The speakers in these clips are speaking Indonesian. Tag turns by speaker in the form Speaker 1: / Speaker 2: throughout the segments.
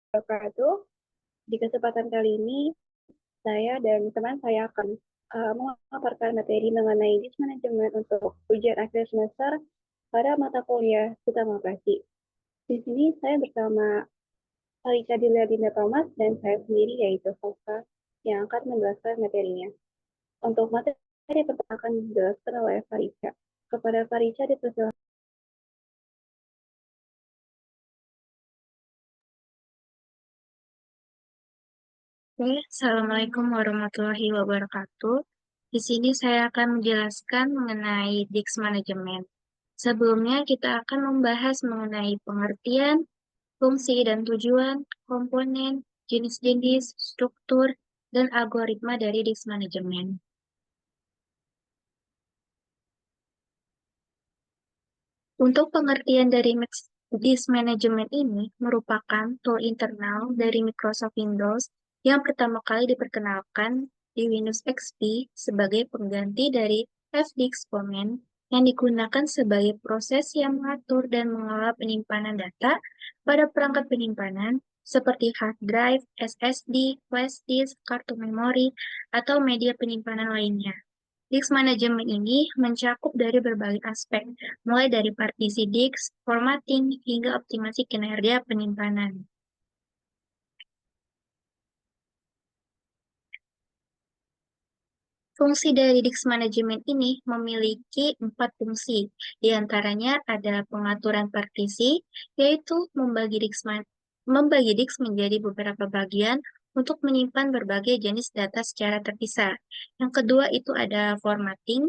Speaker 1: wabarakatuh. Di kesempatan kali ini, saya dan teman saya akan memaparkan materi mengenai disk manajemen untuk ujian akhir semester pada mata kuliah utama operasi. Di sini saya bersama Farica Dinda Thomas dan saya sendiri yaitu Fausta yang akan menjelaskan materinya. Untuk materi pertama akan dijelaskan oleh Farica. Kepada Farica dipersilakan.
Speaker 2: Oke, Assalamualaikum warahmatullahi wabarakatuh. Di sini saya akan menjelaskan mengenai disk manajemen. Sebelumnya kita akan membahas mengenai pengertian, fungsi dan tujuan, komponen, jenis-jenis, struktur, dan algoritma dari disk manajemen. Untuk pengertian dari disk management ini merupakan tool internal dari Microsoft Windows yang pertama kali diperkenalkan di Windows XP sebagai pengganti dari FDX Command yang digunakan sebagai proses yang mengatur dan mengelola penyimpanan data pada perangkat penyimpanan seperti hard drive, SSD, flash disk, kartu memori, atau media penyimpanan lainnya. Disk manajemen ini mencakup dari berbagai aspek, mulai dari partisi disk, formatting, hingga optimasi kinerja penyimpanan. Fungsi dari disk manajemen ini memiliki 4 fungsi. Di antaranya ada pengaturan partisi, yaitu membagi disk menjadi beberapa bagian untuk menyimpan berbagai jenis data secara terpisah. Yang kedua itu ada formatting,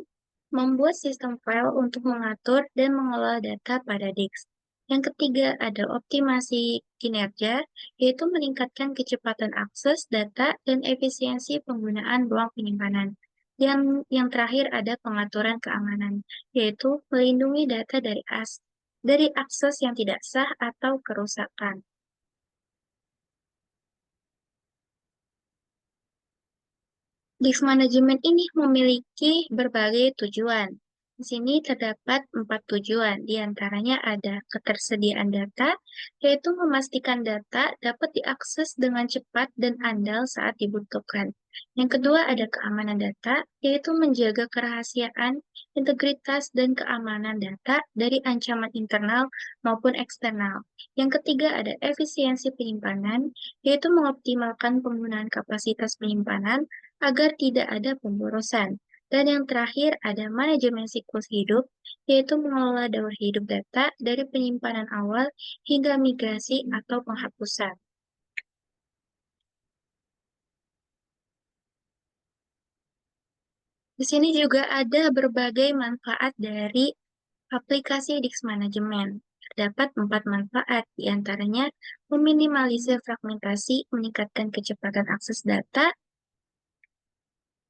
Speaker 2: membuat sistem file untuk mengatur dan mengelola data pada disk. Yang ketiga ada optimasi kinerja, yaitu meningkatkan kecepatan akses data dan efisiensi penggunaan ruang penyimpanan. Yang terakhir ada pengaturan keamanan, yaitu melindungi data dari akses yang tidak sah atau kerusakan. Disk manajemen ini memiliki berbagai tujuan. Di sini terdapat 4 tujuan, di antaranya ada ketersediaan data, yaitu memastikan data dapat diakses dengan cepat dan andal saat dibutuhkan. Yang kedua ada keamanan data, yaitu menjaga kerahasiaan, integritas, dan keamanan data dari ancaman internal maupun eksternal. Yang ketiga ada efisiensi penyimpanan, yaitu mengoptimalkan penggunaan kapasitas penyimpanan agar tidak ada pemborosan. Dan yang terakhir ada manajemen siklus hidup, yaitu mengelola daur hidup data dari penyimpanan awal hingga migrasi atau penghapusan. Di sini juga ada berbagai manfaat dari aplikasi disk manajemen. Terdapat 4 manfaat, di antaranya meminimalisir fragmentasi, meningkatkan kecepatan akses data,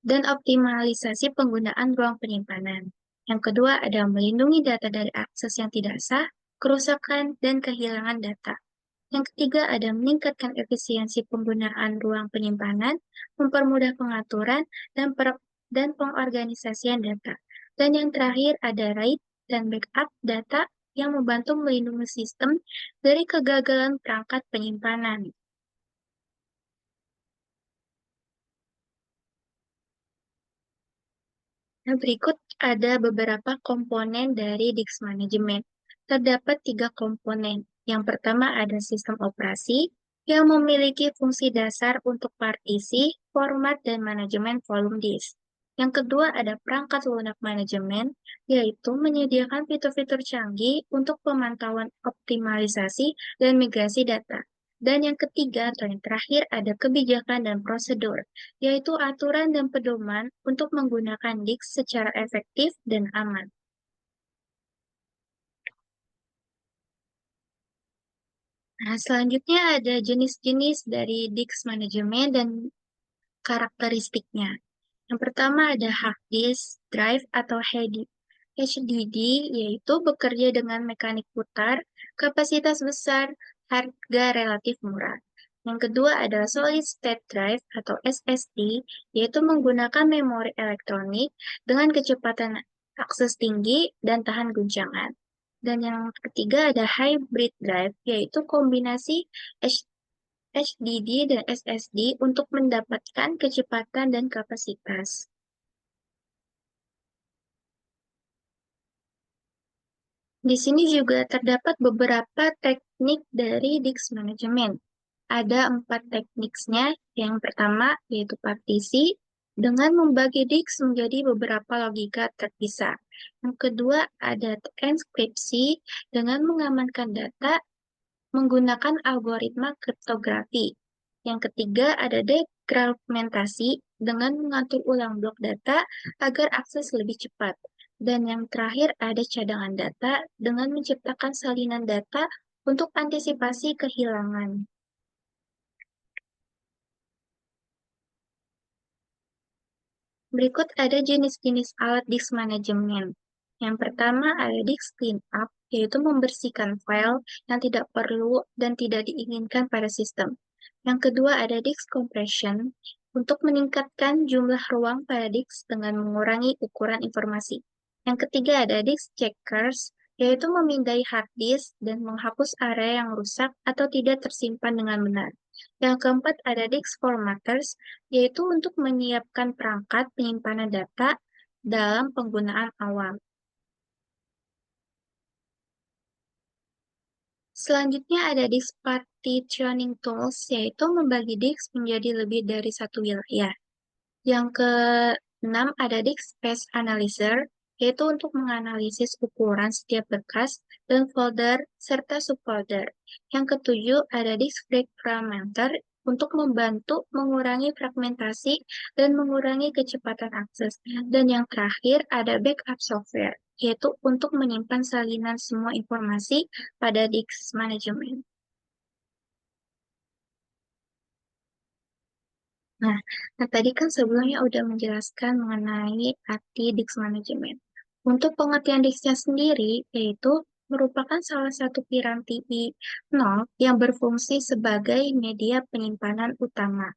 Speaker 2: dan optimalisasi penggunaan ruang penyimpanan. Yang kedua ada melindungi data dari akses yang tidak sah, kerusakan, dan kehilangan data. Yang ketiga ada meningkatkan efisiensi penggunaan ruang penyimpanan, mempermudah pengaturan, dan pengorganisasian data. Dan yang terakhir ada RAID dan backup data yang membantu melindungi sistem dari kegagalan perangkat penyimpanan. Nah, berikut ada beberapa komponen dari disk management. Terdapat 3 komponen. Yang pertama ada sistem operasi yang memiliki fungsi dasar untuk partisi, format, dan manajemen volume disk. Yang kedua ada perangkat lunak manajemen, yaitu menyediakan fitur-fitur canggih untuk pemantauan optimalisasi dan migrasi data. Dan yang ketiga atau yang terakhir ada kebijakan dan prosedur, yaitu aturan dan pedoman untuk menggunakan disk secara efektif dan aman. Nah, selanjutnya ada jenis-jenis dari disk manajemen dan karakteristiknya. Yang pertama ada hard disk drive atau HDD, yaitu bekerja dengan mekanik putar, kapasitas besar, harga relatif murah. Yang kedua ada solid state drive atau SSD, yaitu menggunakan memori elektronik dengan kecepatan akses tinggi dan tahan guncangan. Dan yang ketiga ada hybrid drive, yaitu kombinasi HDD, dan SSD untuk mendapatkan kecepatan dan kapasitas. Di sini juga terdapat beberapa teknik dari disk management. Ada 4 tekniknya. Yang pertama yaitu partisi, dengan membagi disk menjadi beberapa logika terpisah. Yang kedua ada enkripsi, dengan mengamankan data menggunakan algoritma kriptografi. Yang ketiga ada defragmentasi, dengan mengatur ulang blok data agar akses lebih cepat. Dan yang terakhir ada cadangan data, dengan menciptakan salinan data untuk antisipasi kehilangan. Berikut ada jenis-jenis alat disk manajemen. Yang pertama ada disk cleanup, yaitu membersihkan file yang tidak perlu dan tidak diinginkan pada sistem. Yang kedua ada disk compression, untuk meningkatkan jumlah ruang pada disk dengan mengurangi ukuran informasi. Yang ketiga ada disk checkers, yaitu memindai hard disk dan menghapus area yang rusak atau tidak tersimpan dengan benar. Yang keempat ada disk formatters, yaitu untuk menyiapkan perangkat penyimpanan data dalam penggunaan awam. Selanjutnya ada disk partitioning tools, yaitu membagi disk menjadi lebih dari satu wilayah. Yang keenam ada disk space analyzer, yaitu untuk menganalisis ukuran setiap berkas dan folder serta subfolder. Yang ketujuh ada disk fragmenter, untuk membantu mengurangi fragmentasi dan mengurangi kecepatan akses. Dan yang terakhir ada backup software, yaitu untuk menyimpan salinan semua informasi pada disk manajemen. Nah, tadi kan sebelumnya udah menjelaskan mengenai arti disk manajemen. Untuk pengertian disknya sendiri, yaitu merupakan salah satu piranti I0 yang berfungsi sebagai media penyimpanan utama.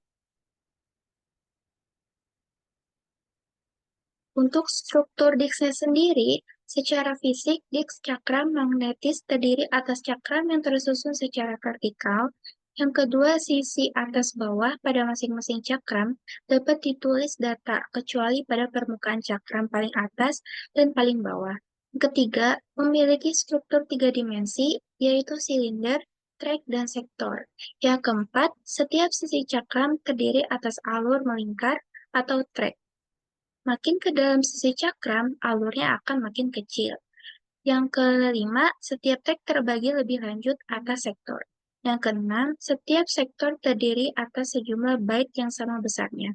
Speaker 2: Untuk struktur disknya sendiri, secara fisik, disk cakram magnetis terdiri atas cakram yang tersusun secara vertikal. Yang kedua, sisi atas bawah pada masing-masing cakram dapat ditulis data, kecuali pada permukaan cakram paling atas dan paling bawah. Yang ketiga, memiliki struktur 3 dimensi, yaitu silinder, track, dan sektor. Yang keempat, setiap sisi cakram terdiri atas alur melingkar atau track. Makin ke dalam sisi cakram, alurnya akan makin kecil. Yang kelima, setiap tag terbagi lebih lanjut atas sektor. Yang keenam, setiap sektor terdiri atas sejumlah byte yang sama besarnya.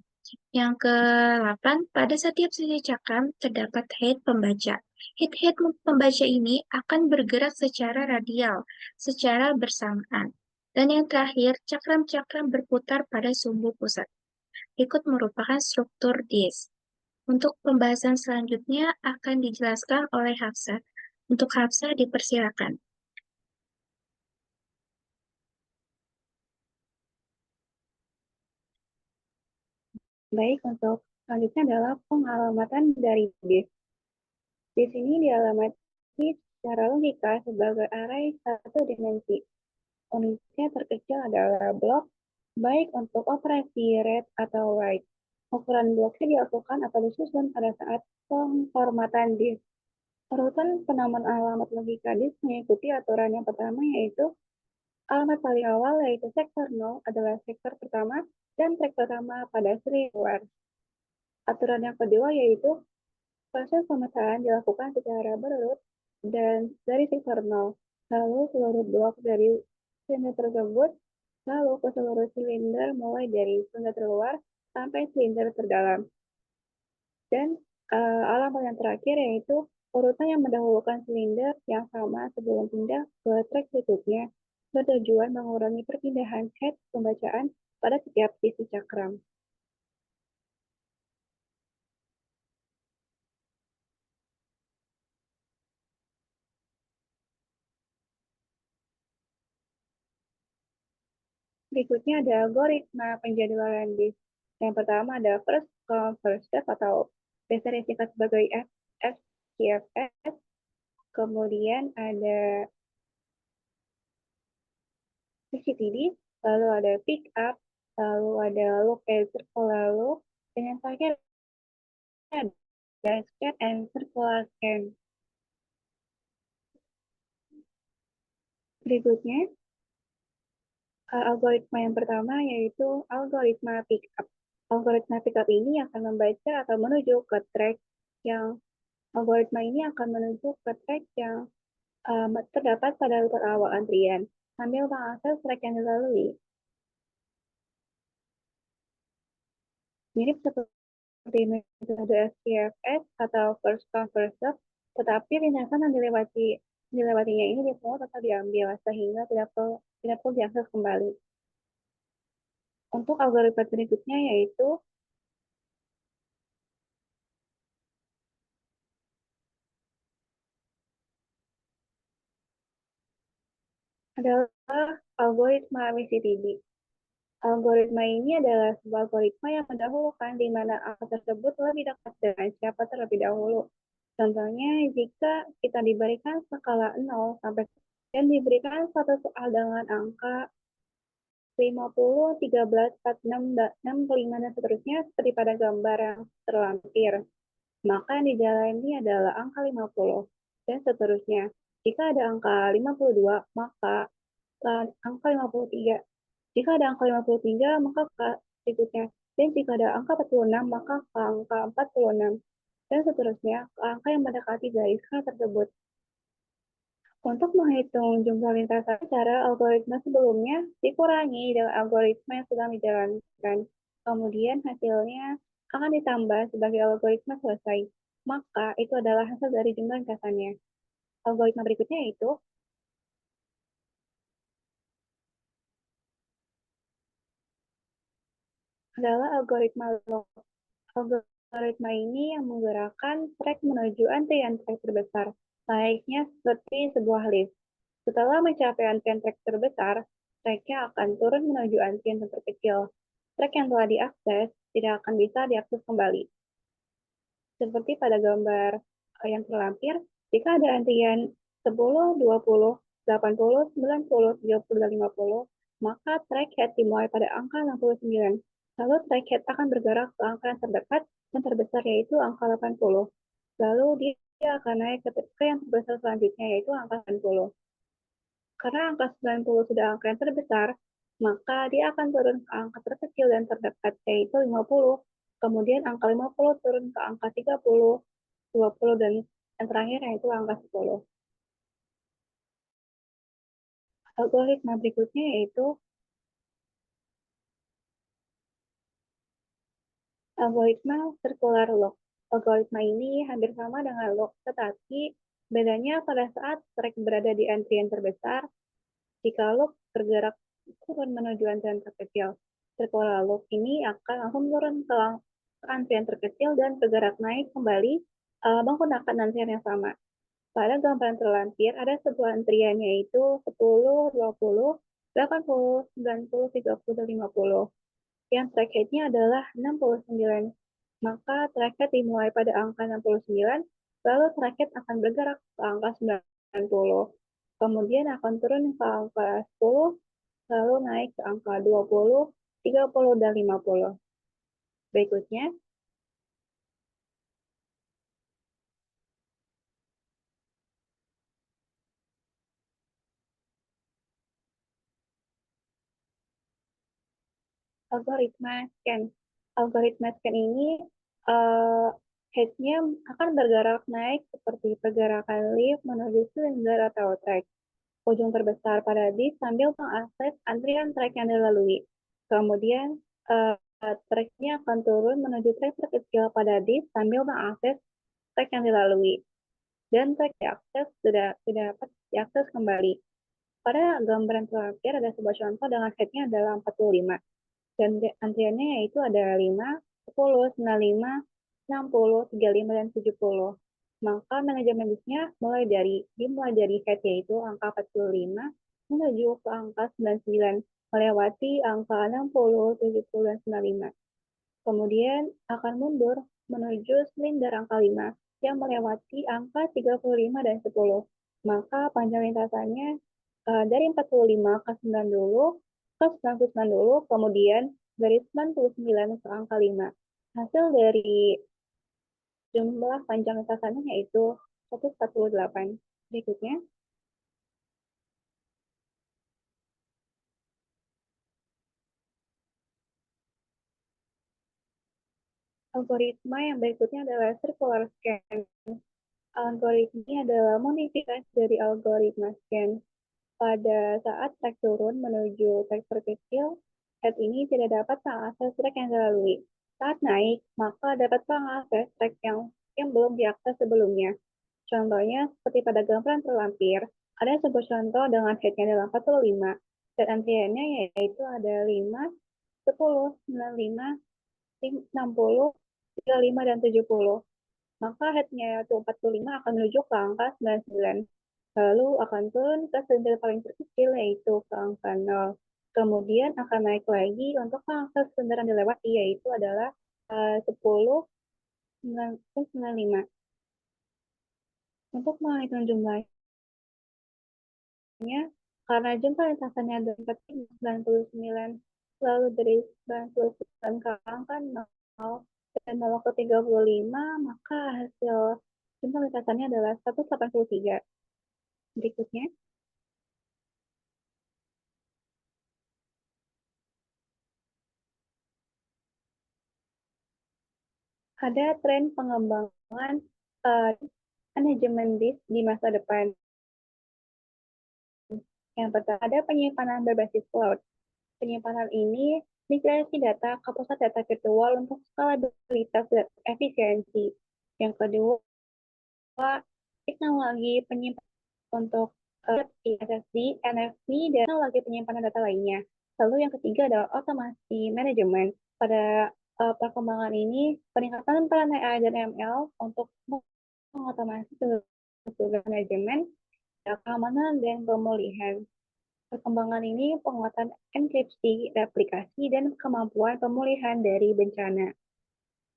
Speaker 2: Yang kedelapan, pada setiap sisi cakram terdapat head pembaca. Head pembaca ini akan bergerak secara radial, secara bersamaan. Dan yang terakhir, cakram-cakram berputar pada sumbu pusat. Berikut merupakan struktur disk. Untuk pembahasan selanjutnya akan dijelaskan oleh Hafsah. Untuk Hafsah dipersilakan.
Speaker 1: Baik, untuk selanjutnya adalah pengalamatan dari disk. Di sini dialamati secara logika sebagai array satu dimensi. Unitnya terkecil adalah blok, baik untuk operasi read atau write. Ukuran bloknya dilakukan atau disusun pada saat pemformatan disk. Urutan penamaan alamat logika disk mengikuti aturan yang pertama, yaitu alamat paling awal yaitu sektor 0 adalah sektor pertama dan track pertama pada seri luar. Aturan yang kedua yaitu proses pemecahan dilakukan secara berurut dan dari sektor 0, lalu seluruh blok dari silinder tersebut, lalu ke seluruh silinder mulai dari silinder terluar sampai silinder terdalam. Dan alamat yang terakhir yaitu urutan yang mendahulukan silinder yang sama sebelum pindah ke track berikutnya, bertujuan mengurangi perpindahan head pembacaan pada setiap sisi cakram. Berikutnya ada algoritma penjadwalan disk. Yang pertama ada first come first serve atau biasa disingkat sebagai FCFS. Kemudian ada CCTD, lalu ada pick up, lalu ada locator, lalu dan yang terakhir ada scan and circular scan. Berikutnya, algoritma yang pertama yaitu algoritma pickup. Algoritma pickup ini akan membaca atau menuju ke track yang algoritma ini akan menuju ke track yang terdapat pada rute awal antrian sambil mengakses track yang dilalui. Mirip seperti metode SPFS atau first come first serve, tetapi lintasan yang dilewatinya ini default tetap diambil sehingga tidak perlu diakses kembali. Untuk algoritma berikutnya yaitu adalah algoritma MCTD. Algoritma ini adalah sebuah algoritma yang mendahulukan di mana angka tersebut lebih dekat dengan siapa terlebih dahulu. Contohnya, jika kita diberikan skala 0 sampai dan diberikan satu soal dengan angka 50, 13, 46, 65, dan seterusnya seperti pada gambar yang terlampir. Maka yang dijalani adalah angka 50 dan seterusnya. Jika ada angka 52, maka angka 53. Jika ada angka 53, maka ke berikutnya. Dan jika ada angka 46, maka ke angka 46. Dan seterusnya, ke angka yang mendekati garis tersebut. Untuk menghitung jumlah lintasan, cara algoritma sebelumnya dikurangi dengan algoritma yang sedang dijalankan. Kemudian hasilnya akan ditambah sebagai algoritma selesai. Maka itu adalah hasil dari jumlah lintasannya. Algoritma berikutnya yaitu adalah algoritma log. Algoritma ini yang menggerakkan track menuju antrian track terbesar, layaknya seperti sebuah lift. Setelah mencapai antrian trek terbesar, treknya akan turun menuju antrian terkecil. Trek yang telah diakses tidak akan bisa diakses kembali. Seperti pada gambar yang terlampir, jika ada antrian 10, 20, 80, 90, 30, dan 50, maka track head dimulai pada angka 69. Lalu track head akan bergerak ke angka yang terdekat dan terbesar yaitu angka 80. Lalu dia akan naik ke yang terbesar selanjutnya yaitu angka 90. Karena angka 90 sudah angka yang terbesar, maka dia akan turun ke angka terkecil dan terdekat, yaitu 50. Kemudian angka 50 turun ke angka 30, 20, dan yang terakhir yaitu angka 10. Algoritma berikutnya yaitu algoritma circular lock. Algoritma ini hampir sama dengan lock, tetapi bedanya pada saat track berada di antrian terbesar, jika loop bergerak turun menuju antrian terkecil, circular loop ini akan langsung turun ke antrian terkecil dan bergerak naik kembali menggunakan antrian yang sama. Pada gambaran terlampir, ada sebuah antrian yaitu 10, 20, 80, 90, 30, dan 50. Yang track head-nya adalah 69. Maka track head dimulai pada angka 69, lalu track head akan bergerak ke angka 90. Kemudian akan turun ke angka 10, lalu naik ke angka 20, 30, dan 50. Berikutnya, algoritma scan. Algoritma scan ini uh, head-nya akan bergerak naik seperti pergerakan lift menuju silinder atau track. Ujung terbesar pada disk sambil mengakses antrian track yang dilalui. Kemudian, track-nya akan turun menuju track terkecil pada disk sambil mengakses track yang dilalui. Dan track diakses tidak dapat diakses kembali. Pada gambaran terakhir ada sebuah contoh dengan head-nya adalah 45. Dan antriannya yaitu ada 5, 10, 95, 60, 35, dan 70. Maka manajemen bisnya dimulai dari head yaitu angka 45 menuju ke angka 99, melewati angka 60, 70, dan 95. Kemudian akan mundur menuju silinder angka 5 yang melewati angka 35 dan 10. Maka panjang lintasannya dari 45 ke 90 ke 99 dulu, kemudian dari 99 ke angka 5. Hasil dari jumlah panjang lintasannya yaitu 148. Berikutnya, algoritma yang berikutnya adalah circular scan. Algoritma ini adalah modifikasi dari algoritma scan. Pada saat track turun menuju track terkecil, head ini tidak dapat mengakses track yang dilalui. Saat naik, maka dapat mengakses track yang belum diakses sebelumnya. Contohnya, seperti pada gambaran terlampir, ada sebuah contoh dengan headnya dalam 45, dan antriannya yaitu ada 5, 10, 95, 60, 35, dan 70. Maka headnya yaitu 45 akan menuju ke angka 99. Lalu akan turun ke silinder paling terkecil yaitu ke angka 0. Kemudian akan naik lagi untuk ke angka silinder yang dilewati yaitu adalah 10, 95. Untuk menghitung jumlahnya, karena jumlah lintasannya dapat 99, lalu dari 99 ke angka 0 dan 0 ke 35, maka hasil jumlah lintasannya adalah 183. Berikutnya, ada tren pengembangan uh, manajemen disk di masa depan. Yang pertama, ada penyimpanan berbasis cloud. Penyimpanan ini migrasi data ke pusat data virtual untuk skalabilitas dan efisiensi. Yang kedua, teknologi penyimpanan untuk SSD, NFC, dan teknologi penyimpanan data lainnya. Lalu yang ketiga adalah otomasi manajemen. Pada perkembangan ini, peningkatan peran AI dan ML untuk mengotomasi tugas manajemen, keamanan, dan pemulihan. Perkembangan ini penguatan enkripsi, replikasi, dan kemampuan pemulihan dari bencana.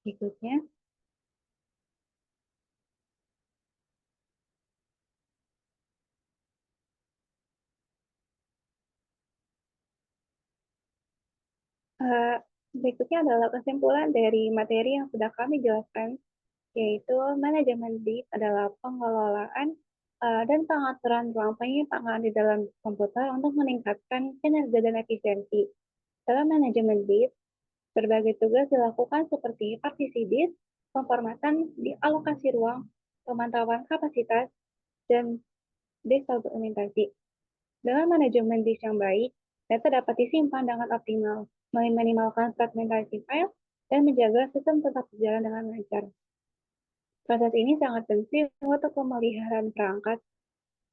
Speaker 1: Berikutnya, eh, berikutnya adalah kesimpulan dari materi yang sudah kami jelaskan, yaitu manajemen disk adalah pengelolaan dan pengaturan ruang penyimpanan di dalam komputer untuk meningkatkan kinerja dan efisiensi. Dalam manajemen disk, berbagai tugas dilakukan seperti partisi disk, pemformatan di alokasi ruang, pemantauan kapasitas, dan desegmentasi. Dengan manajemen disk yang baik, data dapat disimpan dengan optimal, meminimalkan fragmentasi file, dan menjaga sistem tetap berjalan dengan lancar. Proses ini sangat penting untuk pemeliharaan perangkat,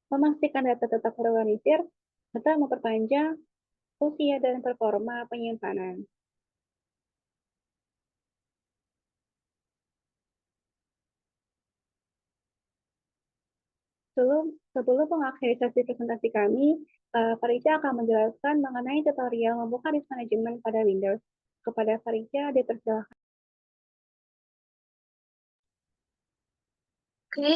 Speaker 1: memastikan data tetap terorganisir, serta memperpanjang usia dan performa penyimpanan. Sebelum mengakhiri sesi presentasi kami, Farica akan menjelaskan mengenai tutorial membuka disk manajemen pada Windows. Kepada Farica, dipersilakan.
Speaker 2: Oke,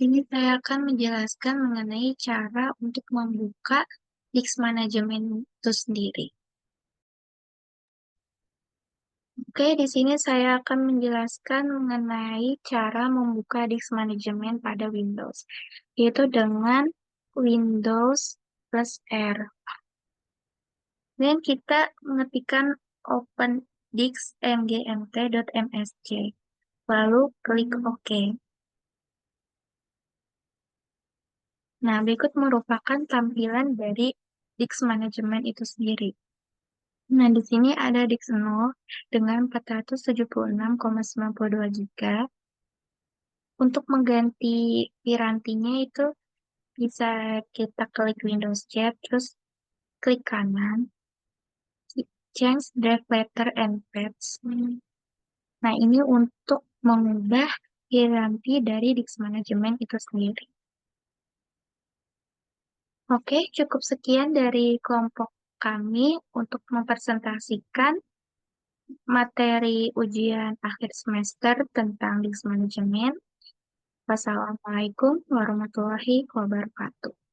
Speaker 2: ini saya akan menjelaskan mengenai cara untuk membuka disk manajemen itu sendiri. Oke, di sini saya akan menjelaskan mengenai cara membuka disk manajemen pada Windows, yaitu dengan Windows plus R. Dan kita mengetikkan open disk.mgmt.msc, lalu klik OK. Nah, berikut merupakan tampilan dari disk manajemen itu sendiri. Nah, di sini ada disk 0 dengan 476,92 GB. Untuk mengganti pirantinya itu bisa kita klik Windows Tab, terus klik kanan, change drive letter and paths. Nah, ini untuk mengubah piranti dari disk manajemen itu sendiri. Oke, cukup sekian dari kelompok kami untuk mempresentasikan materi ujian akhir semester tentang disk manajemen. Wassalamualaikum warahmatullahi wabarakatuh.